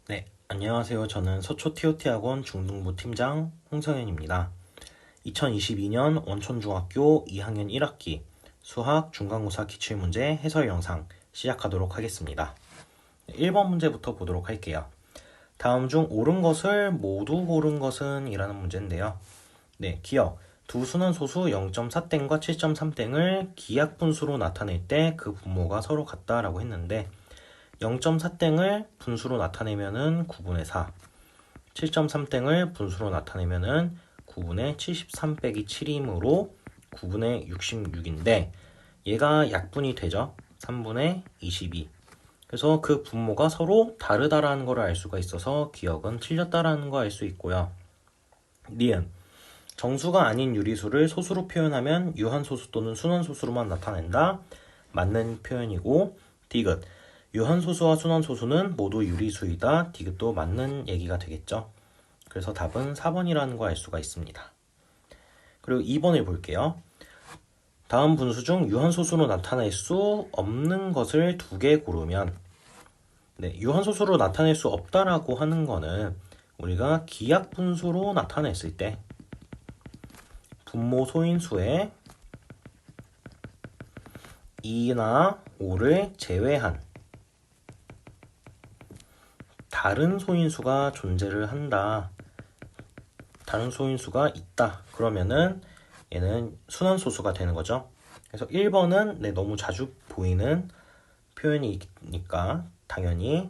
네, 안녕하세요. 저는 서초 TOT 학원 중등부 팀장 홍성현입니다. 2022년 원촌중학교 2학년 1학기 수학 중간고사 기출문제 해설 영상 시작하도록 하겠습니다. 1번 문제부터 보도록 할게요. 다음 중 옳은 것을 모두 고른 것은 이라는 문제인데요. 네, 기억. 두 순환소수 0.4땡과 7.3땡을 기하분수로 나타낼 때 그 분모가 서로 같다라고 했는데 0.4땡을 분수로 나타내면은 9분의 4, 7.3땡을 분수로 나타내면은 9분의 73 빼기 7이므로 9분의 66인데 얘가 약분이 되죠. 3분의 22. 그래서 그 분모가 서로 다르다라는 걸 알 수가 있어서 기억은 틀렸다라는 거 알 수 있고요. 니은. 정수가 아닌 유리수를 소수로 표현하면 유한소수 또는 순환소수로만 나타낸다. 맞는 표현이고, 디귿. 유한소수와 순환소수는 모두 유리수이다. 디귿도 맞는 얘기가 되겠죠. 그래서 답은 4번이라는 거 알 수가 있습니다. 그리고 2번을 볼게요. 다음 분수 중 유한소수로 나타낼 수 없는 것을 2개 고르면 유한소수로 나타낼 수 없다라고 하는 거는 우리가 기하분수로 나타냈을 때 분모 소인수에 2나 5를 제외한 다른 소인수가 존재를 한다. 다른 소인수가 있다. 그러면은 얘는 순환소수가 되는 거죠. 그래서 1번은 너무 자주 보이는 표현이니까 당연히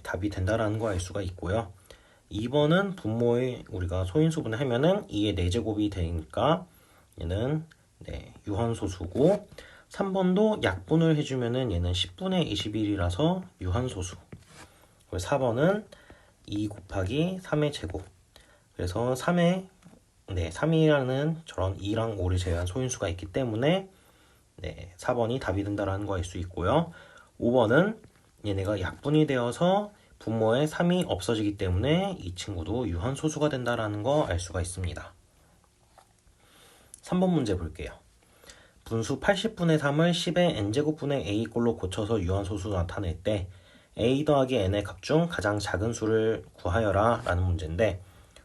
답이 된다라는 거 알 수가 있고요. 2번은 분모에 우리가 소인수분해 하면은 2의 4제곱이 되니까 얘는 유한소수고 3번도 약분을 해주면은 얘는 10분의 21이라서 유한소수. 그리고 4번은 2 곱하기 3의 제곱. 그래서 3이라는 저런 2랑 5를 제외한 소인수가 있기 때문에 4번이 답이 된다라는 거 알 수 있고요. 5번은 얘네가 약분이 되어서 분모에 3이 없어지기 때문에 이 친구도 유한소수가 된다라는 거 알 수가 있습니다. 3번 문제 볼게요. 분수 80분의 3을 10의 n제곱분의 a꼴로 고쳐서 유한소수 나타낼 때 a 더하기 n의 값 중 가장 작은 수를 구하여라 라는 문제인데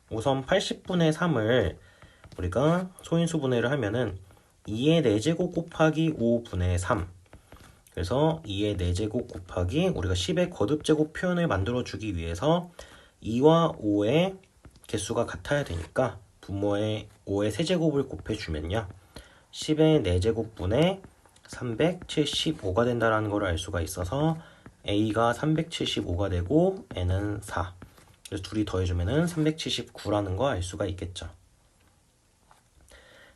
우선 80분의 3을 우리가 소인수 분해를 하면은 2의 4제곱 곱하기 5분의 3 그래서 2의 4제곱 곱하기 우리가 10의 거듭제곱 표현을 만들어주기 위해서 2와 5의 개수가 같아야 되니까 분모에 5의 세제곱을 곱해주면요 10의 4제곱분의 375가 된다는 걸 알 수가 있어서 a가 375가 되고 n은 4 그래서 둘이 더해주면 379라는 거 알 수가 있겠죠.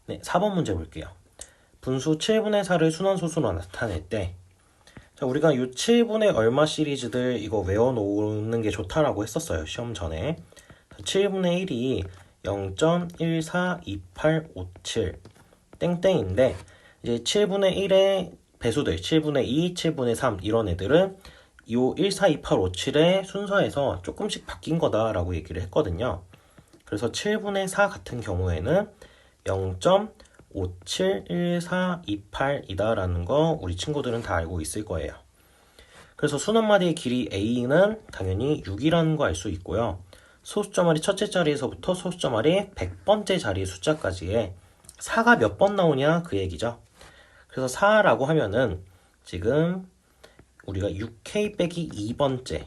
4번 문제 볼게요. 분수 7분의 4를 순환소수로 나타낼 때 우리가 이 7분의 얼마 시리즈들 이거 외워놓는 게 좋다라고 했었어요. 시험 전에. 7분의 1이 0.142857 땡땡인데 이제 7분의 1의 배수들 7분의 2, 7분의 3 이런 애들은 이 14287의 순서에서 조금씩 바뀐 거다라고 얘기를 했거든요. 그래서 7분의 4 같은 경우에는 0.571428이다 라는 거 우리 친구들은 다 알고 있을 거예요. 그래서 순환마디의 길이 a는 당연히 6이라는 거 알 수 있고요. 소수점말이 첫째 자리에서부터 소수점말이 100번째 자리 숫자까지의 4가 몇 번 나오냐 그 얘기죠. 그래서 4라고 하면은 지금 우리가 6k 빼기 2번째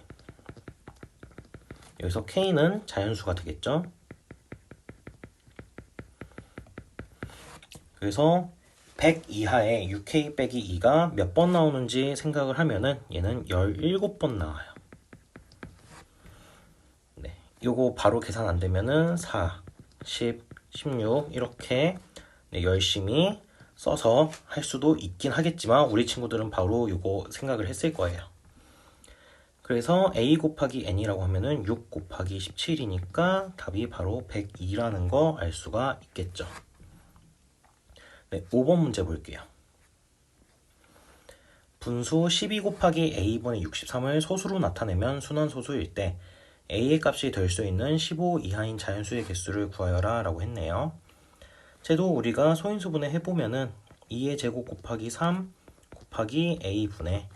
여기서 k는 자연수가 되겠죠. 그래서 100 이하에 6k 빼기 2가 몇 번 나오는지 생각을 하면은 얘는 17번 나와요. 요거 바로 계산 안 되면은 4, 10, 16 이렇게 열심히 써서 할 수도 있긴 하겠지만 우리 친구들은 바로 요거 생각을 했을 거예요. 그래서 a 곱하기 n이라고 하면은 6 곱하기 17이니까 답이 바로 102라는 거 알 수가 있겠죠. 5번 문제 볼게요. 분수 12 곱하기 a분의 63을 소수로 나타내면 순환소수일 때 a의 값이 될 수 있는 15 이하인 자연수의 개수를 구하여라 라고 했네요. 쟤도 우리가 소인수분해 해보면은 2의 제곱 곱하기 3 곱하기 a분의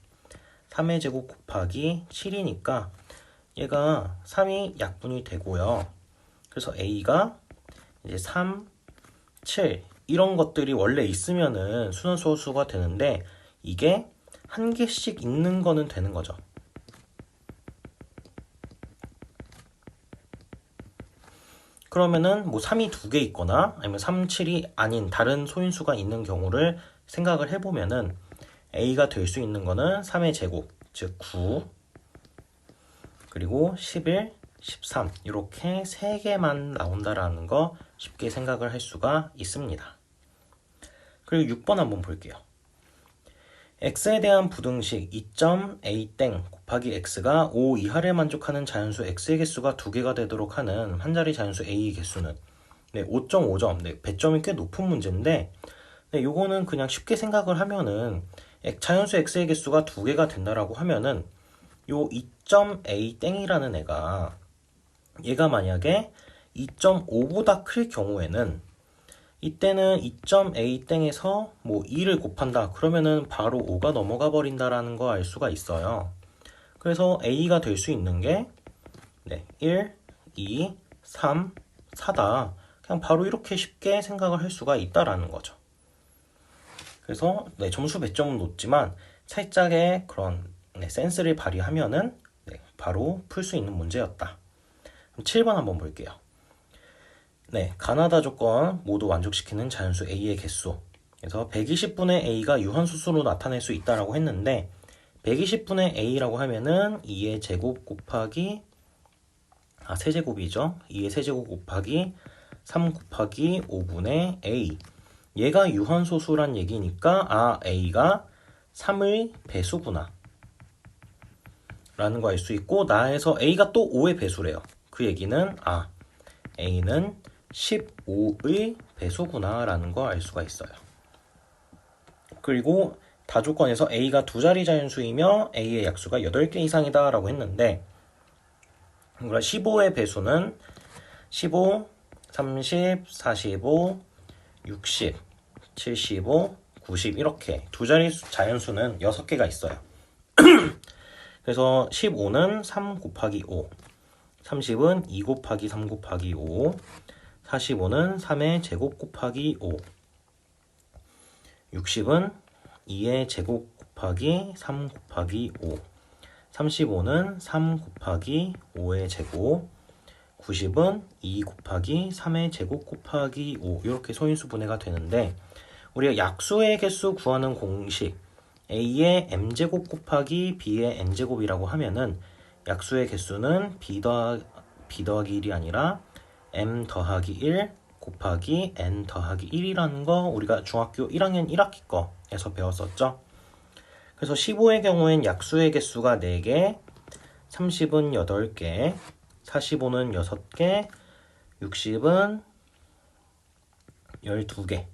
3의 제곱 곱하기 7이니까 얘가 3이 약분이 되고요. 그래서 A가 이제 3, 7 이런 것들이 원래 있으면은 순환소수가 되는데 이게 한 개씩 있는 거는 되는 거죠. 그러면은 뭐 3이 두 개 있거나 아니면 3, 7이 아닌 다른 소인수가 있는 경우를 생각을 해보면은 A가 될 수 있는 거는 3의 제곱, 즉 9, 그리고 11, 13 이렇게 3개만 나온다라는 거 쉽게 생각을 할 수가 있습니다. 그리고 6번 한번 볼게요. x에 대한 부등식 2.a 땡 곱하기 x가 5 이하를 만족하는 자연수 x의 개수가 2개가 되도록 하는 한 자리 자연수 a의 개수는 5.5점, 배점이 꽤 높은 문제인데 요거는 그냥 쉽게 생각을 하면은 자연수 x의 개수가 2개가 된다라고 하면은 요 2.a 땡이라는 애가 얘가 만약에 2.5보다 클 경우에는 이때는 2.a 땡에서 뭐 2를 곱한다 그러면은 바로 5가 넘어가 버린다라는 거 알 수가 있어요. 그래서 a가 될 수 있는 게 1, 2, 3, 4다. 그냥 바로 이렇게 쉽게 생각을 할 수가 있다라는 거죠. 그래서 점수 배점은 높지만 살짝의 그런 센스를 발휘하면은 바로 풀 수 있는 문제였다. 그럼 7번 한번 볼게요. 가나다 조건 모두 만족시키는 자연수 a의 개수. 그래서 120분의 a가 유한수수로 나타낼 수 있다라고 했는데 120분의 a라고 하면은 2의 제곱 곱하기 세제곱이죠. 2의 세제곱 곱하기 3 곱하기 5분의 a. 얘가 유한소수란 얘기니까 a가 3의 배수구나 라는 거 알 수 있고 나에서 a가 또 5의 배수래요. 그 얘기는 a는 15의 배수구나 라는 거 알 수가 있어요. 그리고 다조건에서 a가 두 자리 자연수이며 a의 약수가 8개 이상이다 라고 했는데 15의 배수는 15, 30, 45, 60, 75, 90 이렇게 두 자리 자연수는 6개가 있어요. 그래서 15는 3 곱하기 5, 30은 2 곱하기 3 곱하기 5, 45는 3의 제곱 곱하기 5, 60은 2의 제곱 곱하기 3 곱하기 5, 35는 3 곱하기 5의 제곱, 90은 2 곱하기 3의 제곱 곱하기 5 이렇게 소인수 분해가 되는데 우리가 약수의 개수 구하는 공식 a의 m제곱 곱하기 b의 n제곱이라고 하면은 약수의 개수는 b 더하기 1이 아니라 m 더하기 1 곱하기 n 더하기 1이라는 거 우리가 중학교 1학년 1학기 거에서 배웠었죠. 그래서 15의 경우엔 약수의 개수가 4개, 30은 8개, 45는 6개, 60은 12개,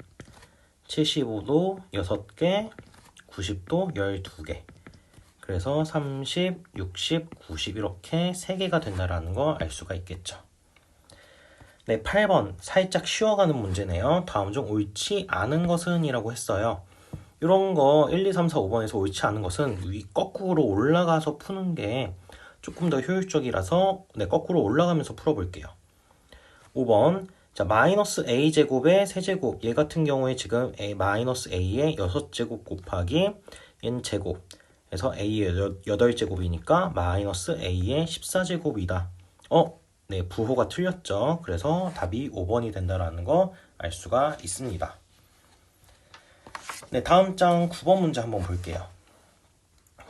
75도 6개, 90도 12개. 그래서 30, 60, 90 이렇게 3개가 된다라는 거 알 수가 있겠죠. 8번 살짝 쉬어가는 문제네요. 다음 중 옳지 않은 것은 이라고 했어요. 이런 거 1, 2, 3, 4, 5번에서 옳지 않은 것은 거꾸로 올라가서 푸는 게 조금 더 효율적이라서 거꾸로 올라가면서 풀어볼게요. 5번 마이너스 a제곱의 세제곱 얘 같은 경우에 지금 마이너스 a의 6제곱 곱하기 n제곱 그래서 a의 8제곱이니까 마이너스 a의 14제곱이다. 부호가 틀렸죠. 그래서 답이 5번이 된다라는 거 알 수가 있습니다. 다음 장 9번 문제 한번 볼게요.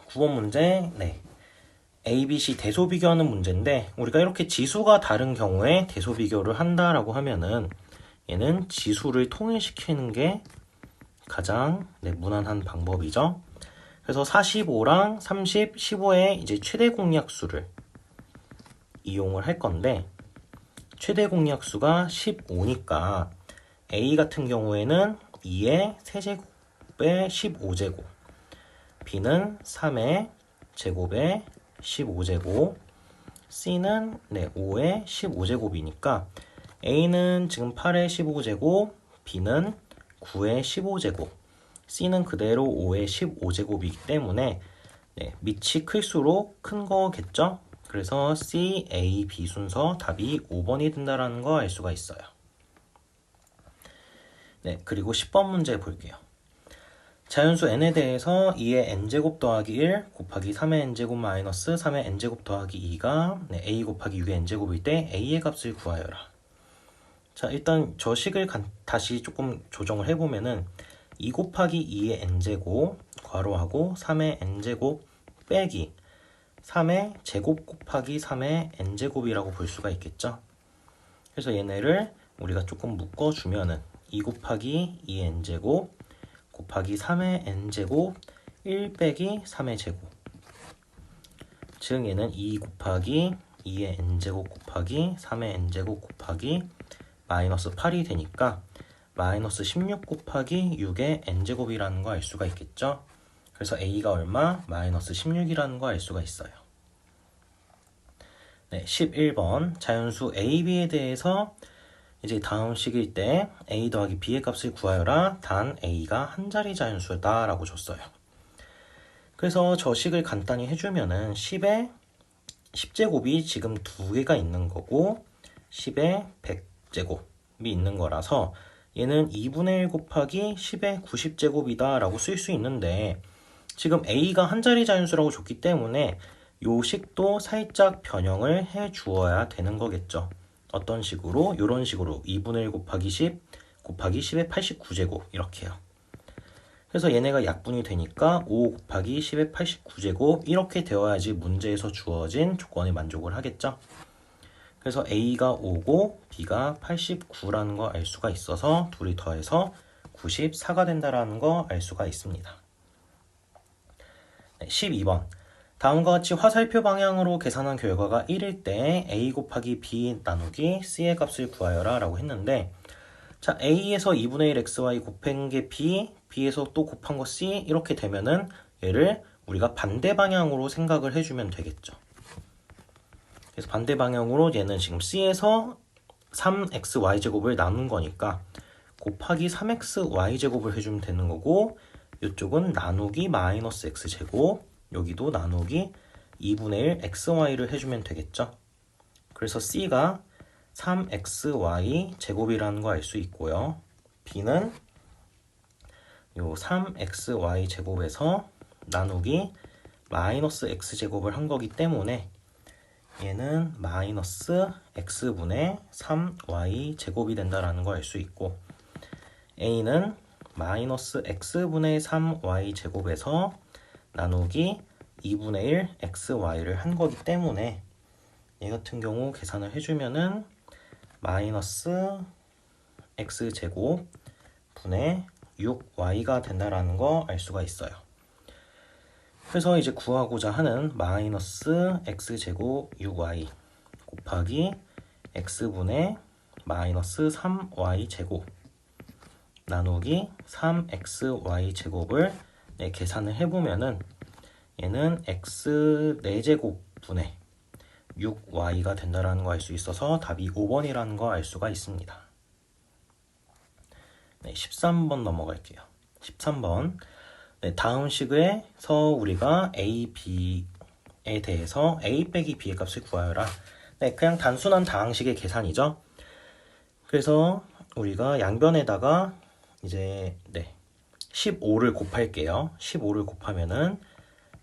9번 문제 A, B, C 대소 비교하는 문제인데 우리가 이렇게 지수가 다른 경우에 대소 비교를 한다라고 하면은 얘는 지수를 통일시키는 게 가장 무난한 방법이죠. 그래서 45랑 30, 15의 이제 최대 공약수를 이용을 할 건데 최대 공약수가 15니까 A 같은 경우에는 2의 세제곱의 15제곱, B는 3의 제곱의 15제곱, C는 5의 15제곱이니까 A는 지금 8의 15제곱, B는 9의 15제곱, C는 그대로 5의 15제곱이기 때문에 밑이 클수록 큰 거겠죠? 그래서 C, A, B 순서 답이 5번이 된다는 거 알 수가 있어요. 네, 그리고 10번 문제 볼게요. 자연수 n에 대해서 2의 n제곱 더하기 1 곱하기 3의 n제곱 마이너스 3의 n제곱 더하기 2가 a 곱하기 6의 n제곱일 때 a의 값을 구하여라. 자, 일단 저 식을 다시 조금 조정을 해보면은 2 곱하기 2의 n제곱 괄호하고 3의 n제곱 빼기 3의 제곱 곱하기 3의 n제곱이라고 볼 수가 있겠죠. 그래서 얘네를 우리가 조금 묶어주면은 2 곱하기 2의 n제곱 곱하기 3의 n제곱 1 빼기 3의 제곱, 즉 얘는 2 곱하기 2의 n제곱 곱하기 3의 n제곱 곱하기 마이너스 8이 되니까 마이너스 16 곱하기 6의 n제곱이라는 거 알 수가 있겠죠. 그래서 a가 얼마? 마이너스 16이라는 거 알 수가 있어요. 네, 11번 자연수 a, b에 대해서 이제 다음 식일 때 a 더하기 b의 값을 구하여라. 단 a가 한 자리 자연수다 라고 줬어요. 그래서 저 식을 간단히 해주면은 10의 10제곱이 지금 두 개가 있는 거고 10의 100제곱이 있는 거라서 얘는 2분의 1 곱하기 10의 90제곱이다 라고 쓸 수 있는데, 지금 a가 한 자리 자연수라고 줬기 때문에 요 식도 살짝 변형을 해 주어야 되는 거겠죠. 어떤 식으로? 이런 식으로 2분의 1 곱하기 10 곱하기 10의 89제곱 이렇게요. 그래서 얘네가 약분이 되니까 5 곱하기 10의 89제곱 이렇게 되어야지 문제에서 주어진 조건에 만족을 하겠죠. 그래서 a가 5고 b가 89라는 거 알 수가 있어서 둘이 더해서 94가 된다라는 거 알 수가 있습니다. 네, 12번 다음과 같이 화살표 방향으로 계산한 결과가 1일 때 a 곱하기 b 나누기 c의 값을 구하여라 라고 했는데, 자, a에서 2분의 1 xy 곱한 게 b, b에서 또 곱한 거 c 이렇게 되면은 얘를 우리가 반대 방향으로 생각을 해주면 되겠죠. 그래서 반대 방향으로 얘는 지금 c에서 3xy제곱을 나눈 거니까 곱하기 3xy제곱을 해주면 되는 거고, 이쪽은 나누기 마이너스 x제곱, 여기도 나누기 2분의 1 xy를 해주면 되겠죠. 그래서 c가 3xy 제곱이라는 거 알 수 있고요. b는 요 3xy 제곱에서 나누기 마이너스 x제곱을 한 거기 때문에 얘는 마이너스 x분의 3y 제곱이 된다라는 거 알 수 있고, a는 마이너스 x분의 3y 제곱에서 나누기 2분의 1 xy를 한 거기 때문에 얘 같은 경우 계산을 해주면은 마이너스 x제곱 분의 6y가 된다라는 거 알 수가 있어요. 그래서 이제 구하고자 하는 마이너스 x제곱 6y 곱하기 x분의 마이너스 3y 제곱 나누기 3xy 제곱을 계산을 해보면은 얘는 x 4제곱 분의 6y가 된다라는 거 알 수 있어서 답이 5번이라는 거 알 수가 있습니다. 네, 13번 넘어갈게요. 13번 네, 다음 식에서 우리가 a, b에 대해서 a 빼기 b의 값을 구하여라. 네, 그냥 단순한 다항식의 계산이죠. 그래서 우리가 양변에다가 이제 15를 곱할게요. 15를 곱하면은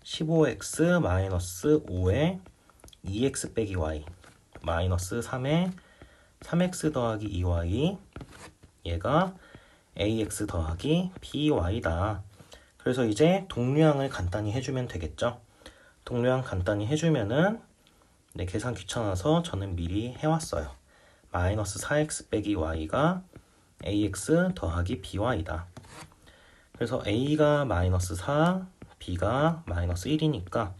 15x 마이너스 5에 2x 빼기 y 마이너스 3에 3x 더하기 2y 얘가 ax 더하기 by다. 그래서 이제 동류항을 간단히 해주면 되겠죠. 동류항 간단히 해주면은 계산 귀찮아서 저는 미리 해왔어요. 마이너스 4x 빼기 y가 ax 더하기 by다. 그래서 a가 마이너스 4, b가 마이너스 1이니까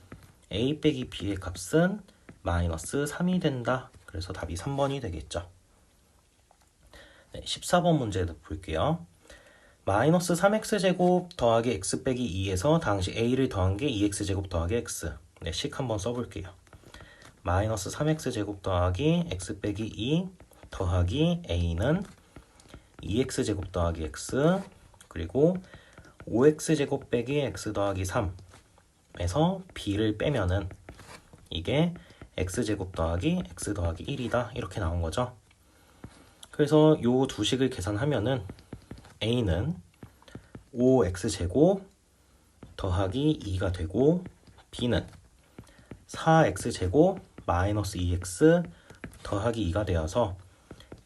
a 빼기 b의 값은 마이너스 3이 된다. 그래서 답이 3번이 되겠죠. 네, 14번 문제 볼게요. 마이너스 3x제곱 더하기 x 빼기 2에서 당시 a를 더한 게 2x제곱 더하기 x. 네, 식 한번 써볼게요. 마이너스 3x제곱 더하기 x 빼기 2 더하기 a는 2x제곱 더하기 x 그리고 5x제곱 빼기 x 더하기 3에서 b를 빼면은 이게 x제곱 더하기 x 더하기 1이다 이렇게 나온 거죠. 그래서 요 두 식을 계산하면은 a는 5x제곱 더하기 2가 되고 b는 4x제곱 마이너스 2x 더하기 2가 되어서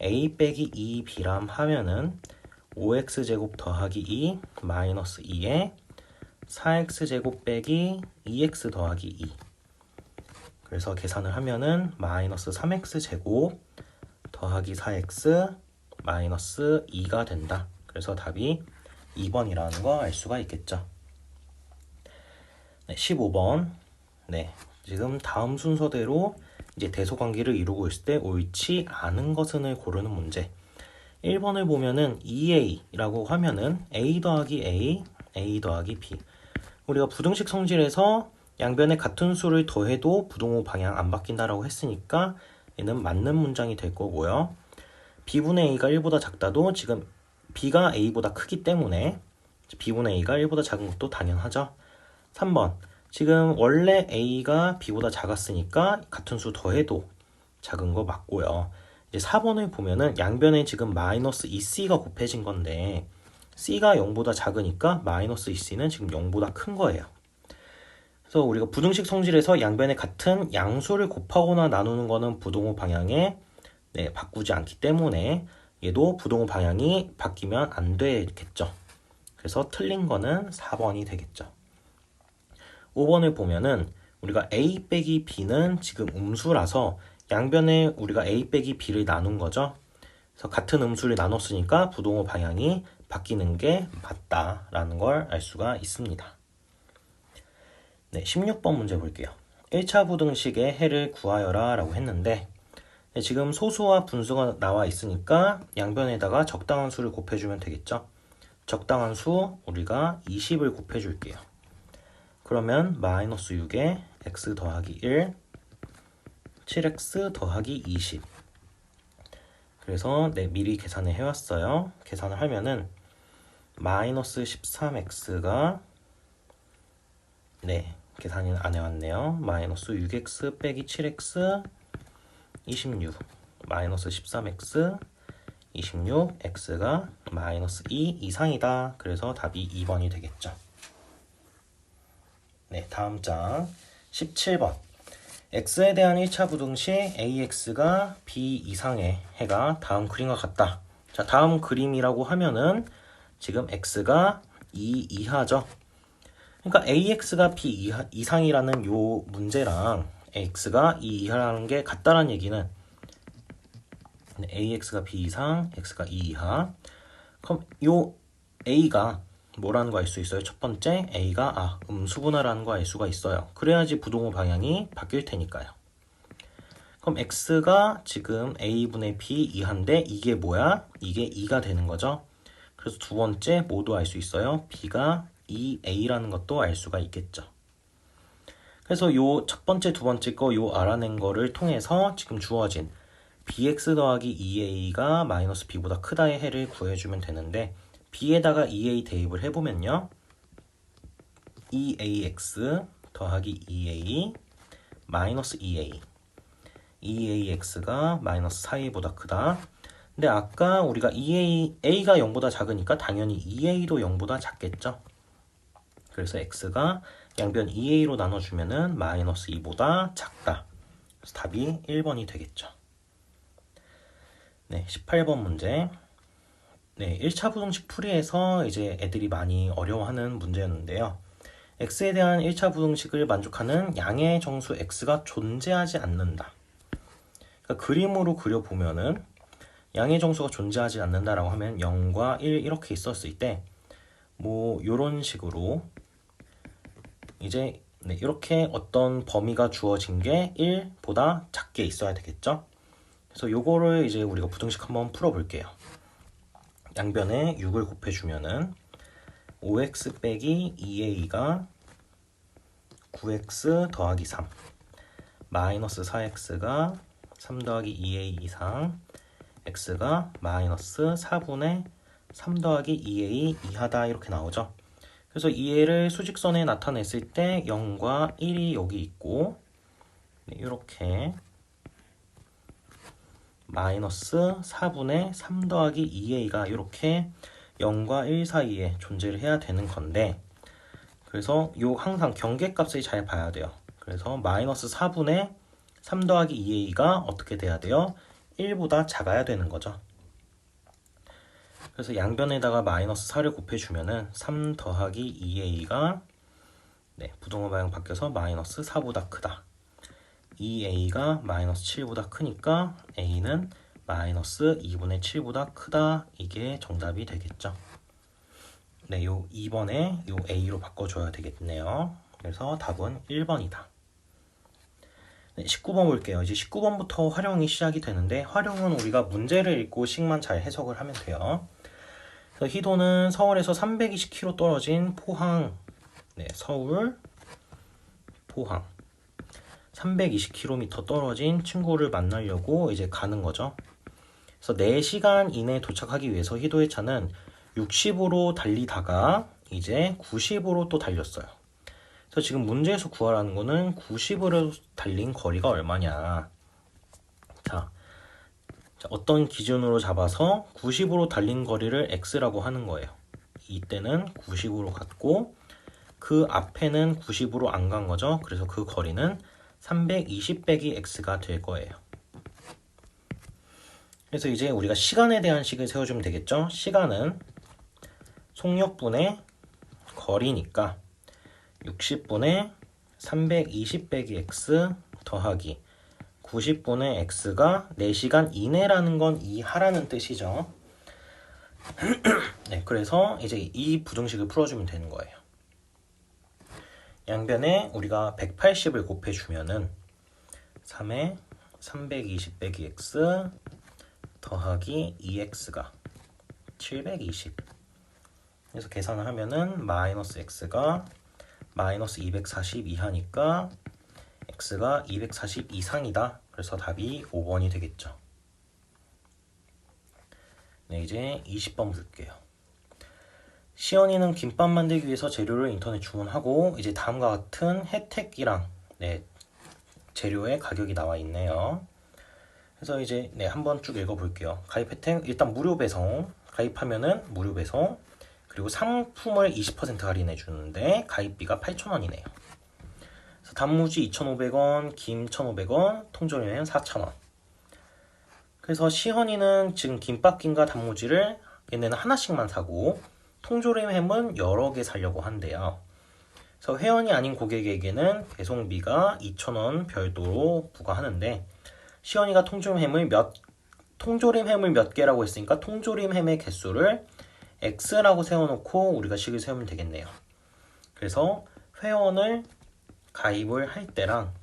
a 빼기 2b람 하면은 5x제곱 더하기 2 마이너스 2에 4x제곱 빼기 2x 더하기 2. 그래서 계산을 하면은 마이너스 3x제곱 더하기 4x 마이너스 2가 된다. 그래서 답이 2번이라는 거 알 수가 있겠죠. 네, 15번. 네, 지금 다음 순서대로 이제 대소관계를 이루고 있을 때 옳지 않은 것은을 고르는 문제. 1번을 보면은 2a라고 하면은 a 더하기 a, a 더하기 b. 우리가 부등식 성질에서 양변에 같은 수를 더해도 부동호 방향 안 바뀐다라고 했으니까 얘는 맞는 문장이 될 거고요. b분의 a가 1보다 작다도 지금 b가 a보다 크기 때문에 b분의 a가 1보다 작은 것도 당연하죠. 3번. 지금 원래 a가 b보다 작았으니까 같은 수 더해도 작은 거 맞고요. 이제 4번을 보면은 양변에 지금 마이너스 2c가 곱해진 건데 c가 0보다 작으니까 마이너스 2c는 지금 0보다 큰 거예요. 그래서 우리가 부등식 성질에서 양변에 같은 양수를 곱하거나 나누는 거는 부동호 방향에 바꾸지 않기 때문에 얘도 부동호 방향이 바뀌면 안 되겠죠. 그래서 틀린 거는 4번이 되겠죠. 5번을 보면은 우리가 a 빼기 b는 지금 음수라서 양변에 우리가 a 빼기 b를 나눈 거죠. 그래서 같은 음수를 나눴으니까 부동호 방향이 바뀌는 게 맞다라는 걸 알 수가 있습니다. 네, 16번 문제 볼게요. 1차 부등식의 해를 구하여라 라고 했는데 지금 소수와 분수가 나와 있으니까 양변에다가 적당한 수를 곱해주면 되겠죠. 적당한 수 우리가 20을 곱해줄게요. 그러면 마이너스 6에 x 더하기 1, 7x 더하기 20. 그래서 미리 계산을 해왔어요. 계산을 하면은 마이너스 13x가 계산이 안 해왔네요. 마이너스 6x 빼기 7x 26 마이너스 13x 26 x가 마이너스 2 이상이다. 그래서 답이 2번이 되겠죠. 네, 다음 장 17번. x에 대한 1차 부등식 ax가 b 이상의 해가 다음 그림과 같다. 자, 다음 그림이라고 하면은 지금 x가 2 이하죠. 그러니까 ax가 b 이상이라는 요 문제랑 x가 2 이하라는 게 같다라는 얘기는 ax가 b 이상, x가 2 이하. 그럼 요 a가 뭐라는 거 알 수 있어요? 첫 번째, a가 음수구나라는 거 알 수가 있어요. 그래야지 부동호 방향이 바뀔 테니까요. 그럼 x가 지금 a분의 b 이하인데 이게 뭐야? 이게 2가 되는 거죠. 그래서 두 번째 모두 알 수 있어요. b가 2a라는 것도 알 수가 있겠죠. 그래서 요 첫 번째, 두 번째 거 요 알아낸 거를 통해서 지금 주어진 bx 더하기 2a가 마이너스 b보다 크다의 해를 구해주면 되는데 b에다가 2a 대입을 해보면요. 2ax 더하기 2a 마이너스 2a 2ax가 마이너스 4a보다 크다. 근데 아까 우리가 a가 0보다 작으니까 당연히 2a도 0보다 작겠죠. 그래서 x가 양변 2a로 나눠주면은 마이너스 2보다 작다. 그래서 답이 1번이 되겠죠. 네, 18번 문제. 네, 1차 부등식 풀이에서 이제 애들이 많이 어려워하는 문제였는데요. x에 대한 1차 부등식을 만족하는 양의 정수 x가 존재하지 않는다. 그러니까 그림으로 그려보면은 양의 정수가 존재하지 않는다라고 하면 0과 1 이렇게 있었을 때 뭐 요런 식으로 이제 이렇게 어떤 범위가 주어진 게 1보다 작게 있어야 되겠죠. 그래서 요거를 이제 우리가 부등식 한번 풀어볼게요. 양변에 6을 곱해주면은 5x 빼기 2a가 9x 더하기 3 마이너스 4x가 3 더하기 2a 이상 x가 마이너스 4분의 3 더하기 2a 이하다 이렇게 나오죠. 그래서 2a를 수직선에 나타냈을 때 0과 1이 여기 있고 네, 이렇게 마이너스 4분의 3 더하기 2a가 이렇게 0과 1 사이에 존재를 해야 되는 건데, 그래서 요 항상 경계값을 잘 봐야 돼요. 그래서 마이너스 4분의 3 더하기 2a가 어떻게 돼야 돼요? 1보다 작아야 되는 거죠. 그래서 양변에다가 마이너스 4를 곱해주면은 3 더하기 2a가 부등호 방향 바뀌어서 마이너스 4보다 크다. 2a가 마이너스 7보다 크니까 a는 마이너스 2분의 7보다 크다. 이게 정답이 되겠죠. 네, 요 2번에 요 a로 바꿔줘야 되겠네요. 그래서 답은 1번이다. 네, 19번 볼게요. 이제 19번부터 활용이 시작이 되는데, 활용은 우리가 문제를 읽고 식만 잘 해석을 하면 돼요. 그래서 희도는 서울에서 320km 떨어진 포항, 서울, 포항 320km 떨어진 친구를 만나려고 이제 가는 거죠. 그래서 4시간 이내에 도착하기 위해서 희도의 차는 60으로 달리다가 이제 90으로 또 달렸어요. 그래서 지금 문제에서 구하라는 거는 90으로 달린 거리가 얼마냐. 자, 어떤 기준으로 잡아서 90으로 달린 거리를 x라고 하는 거예요. 이때는 90으로 갔고 그 앞에는 90으로 안 간 거죠. 그래서 그 거리는 320 빼기 x가 될 거예요. 그래서 이제 우리가 시간에 대한 식을 세워주면 되겠죠. 시간은 속력분의 거리니까 60분의 320 빼기 x 더하기 90분의 x가 4시간 이내라는 건 이하라는 뜻이죠. 네, 그래서 이제 이 부등식을 풀어주면 되는 거예요. 양변에 우리가 180을 곱해주면은 3에 320 빼기 x 더하기 2x가 720. 그래서 계산을 하면은 마이너스 x가 마이너스 240 이하니까 x가 240 이상이다. 그래서 답이 5번이 되겠죠. 네, 이제 20번 볼게요. 시연이는 김밥 만들기 위해서 재료를 인터넷 주문하고 이제 다음과 같은 혜택이랑 재료의 가격이 나와 있네요. 그래서 이제 한번 쭉 읽어볼게요. 가입 혜택 일단 무료 배송, 가입하면은 무료 배송, 그리고 상품을 20% 할인해 주는데 가입비가 8,000원이네요. 그래서 단무지 2,500원, 김 1,500원, 통조림은 4,000원. 그래서 시헌이는 지금 김밥김과 단무지를 얘네는 하나씩만 사고 통조림 햄은 여러 개 사려고 한대요. 그래서 회원이 아닌 고객에게는 배송비가 2,000원 별도로 부과하는데, 시헌이가 통조림 햄을 몇 개라고 했으니까 통조림 햄의 개수를 x라고 세워놓고 우리가 식을 세우면 되겠네요. 그래서 회원을 가입을 할 때랑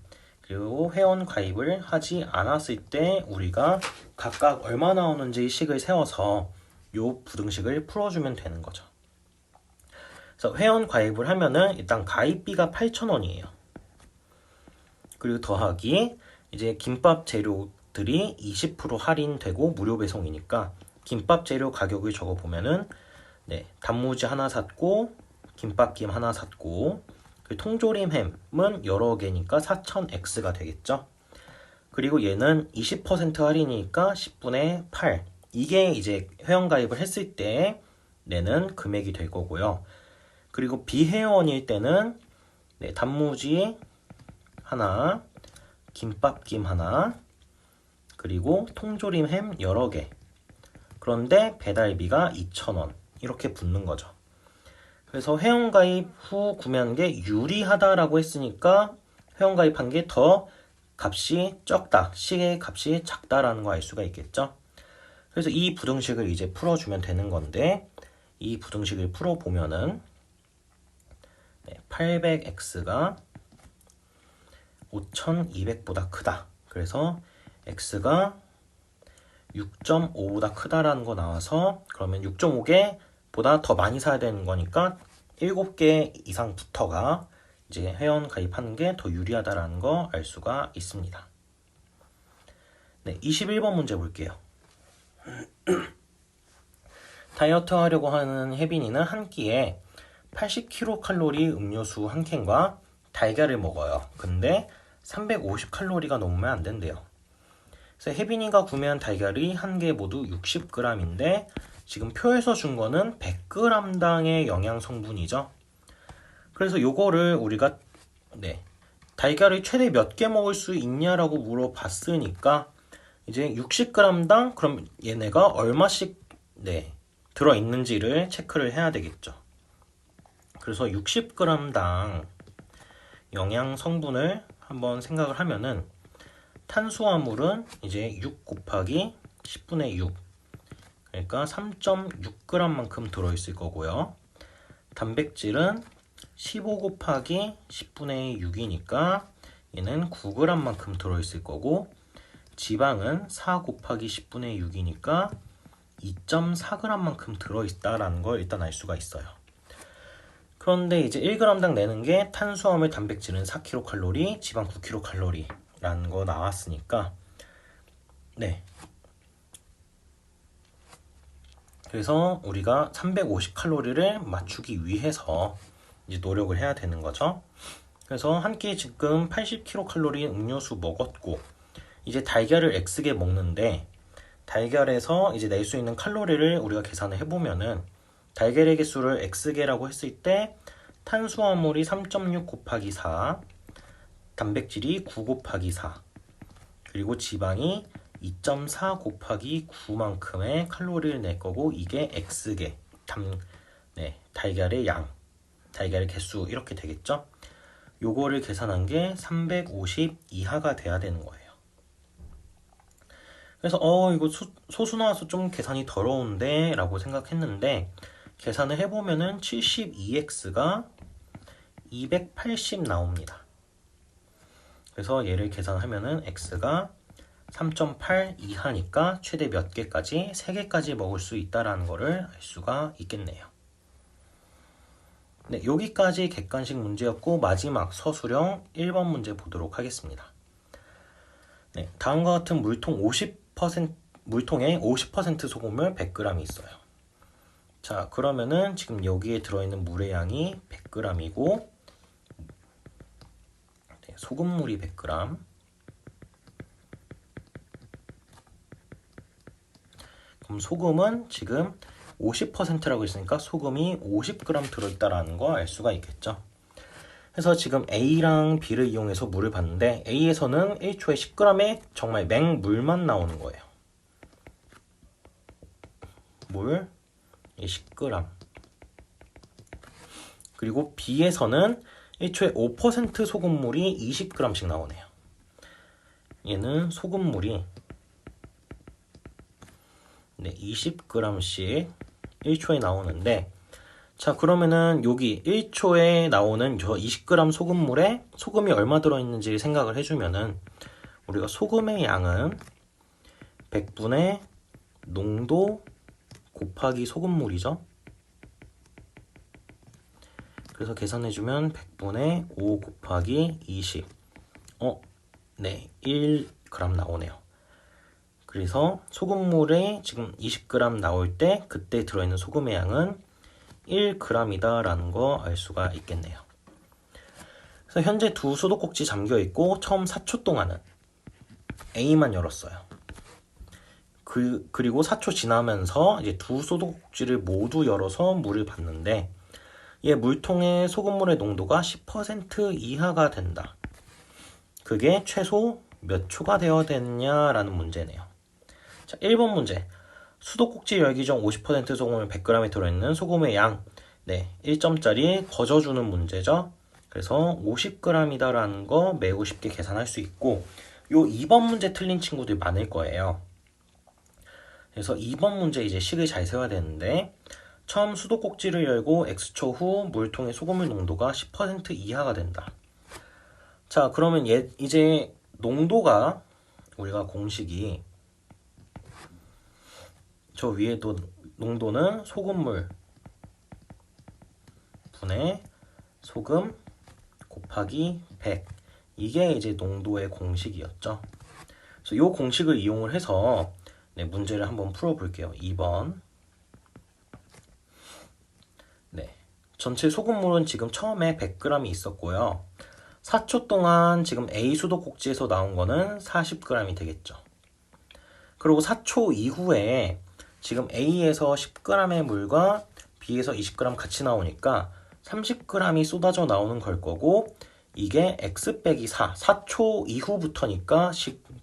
그리고 회원 가입을 하지 않았을 때 우리가 각각 얼마 나오는지 식을 세워서 요 부등식을 풀어주면 되는 거죠. 그래서 회원 가입을 하면은 일단 가입비가 8,000원이에요. 그리고 더하기 이제 김밥 재료들이 20% 할인되고 무료 배송이니까 김밥 재료 가격을 적어보면은 단무지 하나 샀고 김밥김 하나 샀고 그 통조림 햄은 여러 개니까 4,000x가 되겠죠. 그리고 얘는 20% 할인이니까 10분의 8. 이게 이제 회원가입을 했을 때 내는 금액이 될 거고요. 그리고 비회원일 때는 단무지 하나, 김밥김 하나, 그리고 통조림 햄 여러 개. 그런데 배달비가 2,000원. 이렇게 붙는 거죠. 그래서 회원가입 후 구매한 게 유리하다라고 했으니까 회원가입한 게 더 값이 적다, 시계 값이 작다라는 거 알 수가 있겠죠. 그래서 이 부등식을 이제 풀어주면 되는 건데, 이 부등식을 풀어보면은 800x가 5200보다 크다. 그래서 x가 6.5보다 크다라는 거 나와서, 그러면 6.5개보다 더 많이 사야 되는 거니까 7개 이상부터가 이제 회원 가입하는 게 더 유리하다라는 거 알 수가 있습니다. 네, 21번 문제 볼게요. 다이어트 하려고 하는 혜빈이는 한 끼에 80kcal 음료수 한 캔과 달걀을 먹어요. 근데 350칼로리가 넘으면 안 된대요. 그래서 혜빈이가 구매한 달걀이 한 개 모두 60g인데 지금 표에서 준 거는 100g당의 영양 성분이죠. 그래서 요거를 우리가 달걀을 최대 몇 개 먹을 수 있냐라고 물어봤으니까 이제 60g당 그럼 얘네가 얼마씩 들어있는지를 체크를 해야 되겠죠. 그래서 60g당 영양 성분을 한번 생각을 하면은 탄수화물은 이제 6 곱하기 10분의 6 그러니까 3.6g만큼 들어있을 거고요. 단백질은 15 곱하기 10분의 6이니까 얘는 9g만큼 들어있을 거고 지방은 4 곱하기 10분의 6이니까 2.4g만큼 들어있다라는 걸 일단 알 수가 있어요. 그런데 이제 1g당 내는 게 탄수화물, 단백질은 4kcal, 지방 9kcal라는 거 나왔으니까 그래서 우리가 350칼로리를 맞추기 위해서 이제 노력을 해야 되는 거죠. 그래서 한 끼 지금 80kcal 음료수 먹었고 이제 달걀을 X개 먹는데 달걀에서 이제 낼 수 있는 칼로리를 우리가 계산을 해보면은 달걀의 개수를 X개라고 했을 때 탄수화물이 3.6 곱하기 4, 단백질이 9 곱하기 4, 그리고 지방이 2.4 곱하기 9만큼의 칼로리를 낼 거고 이게 X개, 달걀의 양, 달걀의 개수 이렇게 되겠죠? 요거를 계산한 게 350 이하가 돼야 되는 거예요. 그래서 이거 소수 나와서 좀 계산이 더러운데 라고 생각했는데 계산을 해보면은 72x가 280 나옵니다. 그래서 얘를 계산하면은 x가 3.8 이하니까 최대 몇 개까지? 3개까지 먹을 수 있다라는 거를 알 수가 있겠네요. 여기까지 객관식 문제였고 마지막 서술형 1번 문제 보도록 하겠습니다. 다음과 같은 물통에 50% 소금물 100g이 있어요. 자, 그러면은 지금 여기에 들어있는 물의 양이 100g이고 소금물이 100g, 그럼 소금은 지금 50%라고 했으니까 소금이 50g 들어있다라는 거 알 수가 있겠죠. 그래서 지금 A랑 B를 이용해서 물을 봤는데 A에서는 1초에 10g의 정말 맹물만 나오는 거예요. 물 10g. 그리고 B에서는 1초에 5% 소금물이 20g씩 나오네요. 얘는 소금물이 20g씩 1초에 나오는데 자, 그러면은 여기 1초에 나오는 저 20g 소금물에 소금이 얼마 들어있는지 생각을 해주면은 우리가 소금의 양은 100분의 농도 곱하기 소금물이죠. 그래서 계산해주면 100분의 5 곱하기 20 1g 나오네요. 그래서 소금물에 지금 20g 나올 때 그때 들어있는 소금의 양은 1g이다 라는 거 알 수가 있겠네요. 그래서 현재 두 수도꼭지 잠겨 있고 처음 4초 동안은 A만 열었어요. 그리고 4초 지나면서 이제 두 수도꼭지를 모두 열어서 물을 받는데 얘 물통의 소금물의 농도가 10% 이하가 된다. 그게 최소 몇 초가 되어야 되느냐라는 문제네요. 자, 1번 문제. 수도꼭지 열기 전 50% 소금을 100g에 들어있는 소금의 양 1점짜리 거저주는 문제죠. 그래서 50g이다 라는 거 매우 쉽게 계산할 수 있고 요 2번 문제 틀린 친구들 많을 거예요. 그래서 2번 문제 이제 식을 잘 세워야 되는데 처음 수도꼭지를 열고 X초 후 물통의 소금물 농도가 10% 이하가 된다. 자, 그러면 이제 농도가 우리가 공식이 저 위에도 농도는 소금물 분의 소금 곱하기 100 이게 이제 농도의 공식이었죠. 그래서 이 공식을 이용을 해서 문제를 한번 풀어볼게요. 2번 전체 소금물은 지금 처음에 100g이 있었고요. 4초 동안 지금 A 수도꼭지에서 나온 거는 40g이 되겠죠. 그리고 4초 이후에 지금 A에서 10g의 물과 B에서 20g 같이 나오니까 30g이 쏟아져 나오는 걸 거고, 이게 x 빼기 4, 4초 이후부터니까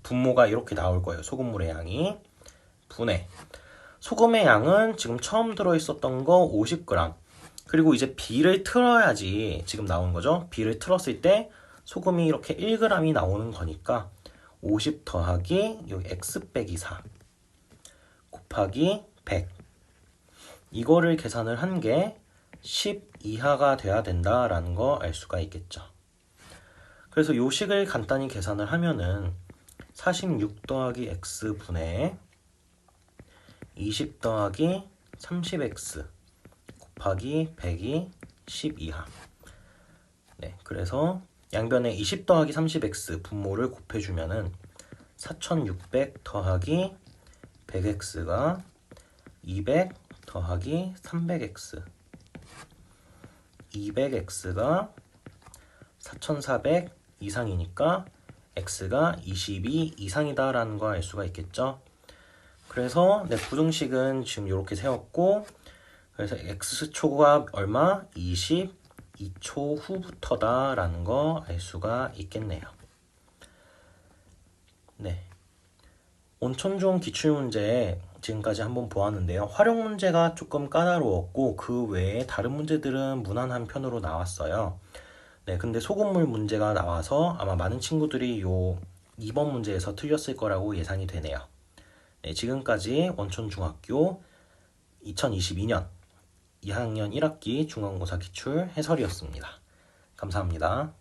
분모가 이렇게 나올 거예요. 소금물의 양이. 분해. 소금의 양은 지금 처음 들어있었던 거 50g. 그리고 이제 B를 틀어야지 지금 나온 거죠. B를 틀었을 때 소금이 이렇게 1g이 나오는 거니까 50 더하기 여기 x 빼기 4 곱하기 100. 이거를 계산을 한 게 10 이하가 돼야 된다라는 거 알 수가 있겠죠. 그래서 요 식을 간단히 계산을 하면은 46 더하기 x분의 20 더하기 30x 곱하기 100이 10 이하. 네, 그래서 양변에 20 더하기 30x 분모를 곱해주면은 4600 더하기 100x가 200 더하기 300x, 200x가 4400 이상이니까 x가 22 이상이다라는 걸 알 수가 있겠죠. 그래서 네, 부등식은 지금 이렇게 세웠고, 그래서 x초가 얼마? 22초 후부터다라는 거 알 수가 있겠네요. 네, 온천중 기출문제 지금까지 한번 보았는데요. 활용 문제가 조금 까다로웠고 그 외에 다른 문제들은 무난한 편으로 나왔어요. 네, 근데 소금물 문제가 나와서 아마 많은 친구들이 요 2번 문제에서 틀렸을 거라고 예상이 되네요. 네, 지금까지 원천중학교 2022년 2학년 1학기 중간고사 기출 해설이었습니다. 감사합니다.